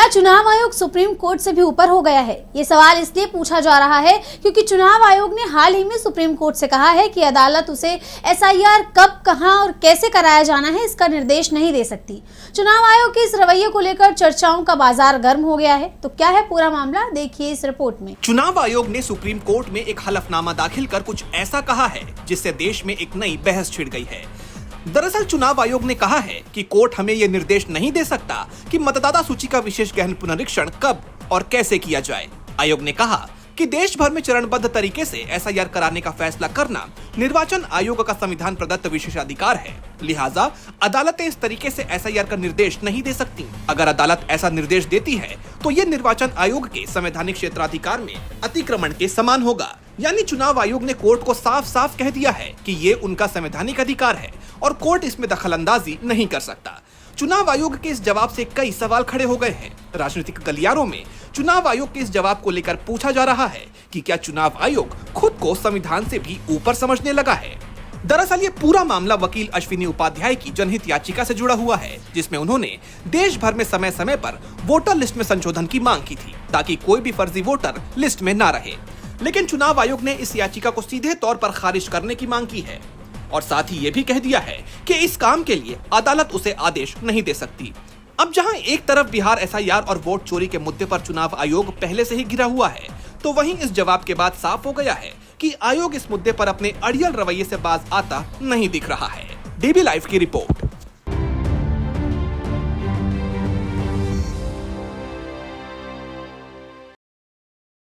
क्या चुनाव आयोग सुप्रीम कोर्ट से भी ऊपर हो गया है? ये सवाल इसलिए पूछा जा रहा है क्योंकि चुनाव आयोग ने हाल ही में सुप्रीम कोर्ट से कहा है कि अदालत उसे एसआईआर कब, कहां और कैसे कराया जाना है इसका निर्देश नहीं दे सकती। चुनाव आयोग के इस रवैये को लेकर चर्चाओं का बाजार गर्म हो गया है। तो क्या है पूरा मामला, देखिए इस रिपोर्ट में। चुनाव आयोग ने सुप्रीम कोर्ट में एक हलफनामा दाखिल कर कुछ ऐसा कहा है जिससे देश में एक नई बहस छिड़ गई है। दरअसल चुनाव आयोग ने कहा है कि कोर्ट हमें यह निर्देश नहीं दे सकता कि मतदाता सूची का विशेष गहन पुनरीक्षण कब और कैसे किया जाए। आयोग ने कहा कि देश भर में चरणबद्ध तरीके से एसआईआर कराने का फैसला करना निर्वाचन आयोग का संविधान प्रदत्त विशेषाधिकार है, लिहाजा अदालतें इस तरीके से एसआईआर का निर्देश नहीं दे सकती। अगर अदालत ऐसा निर्देश देती है तो ये निर्वाचन आयोग के संवैधानिक क्षेत्राधिकार में अतिक्रमण के समान होगा। यानी चुनाव आयोग ने कोर्ट को साफ साफ कह दिया है कि ये उनका संवैधानिक अधिकार है और कोर्ट इसमें दखलंदाजी नहीं कर सकता। चुनाव आयोग के इस जवाब से कई सवाल खड़े हो गए हैं। राजनीतिक गलियारों में चुनाव आयोग के इस जवाब को लेकर पूछा जा रहा है कि क्या चुनाव आयोग खुद को संविधान से भी ऊपर समझने लगा है। दरअसल ये पूरा मामला वकील अश्विनी उपाध्याय की जनहित याचिका से जुड़ा हुआ है, जिसमें उन्होंने देश भर में समय समय पर वोटर लिस्ट में संशोधन की मांग की थी ताकि कोई भी फर्जी वोटर लिस्ट में न रहे। लेकिन चुनाव आयोग ने इस याचिका को सीधे तौर पर खारिज करने की मांग की है और साथ ही ये भी कह दिया है कि इस काम के लिए अदालत उसे आदेश नहीं दे सकती। अब जहां एक तरफ बिहार एसआईआर और वोट चोरी के मुद्दे पर चुनाव आयोग पहले से ही गिरा हुआ है, तो वहीं इस जवाब के बाद साफ हो गया है कि आयोग इस मुद्दे पर अपने अड़ियल रवैये से बाज आता नहीं दिख रहा है। डीबी लाइव की रिपोर्ट।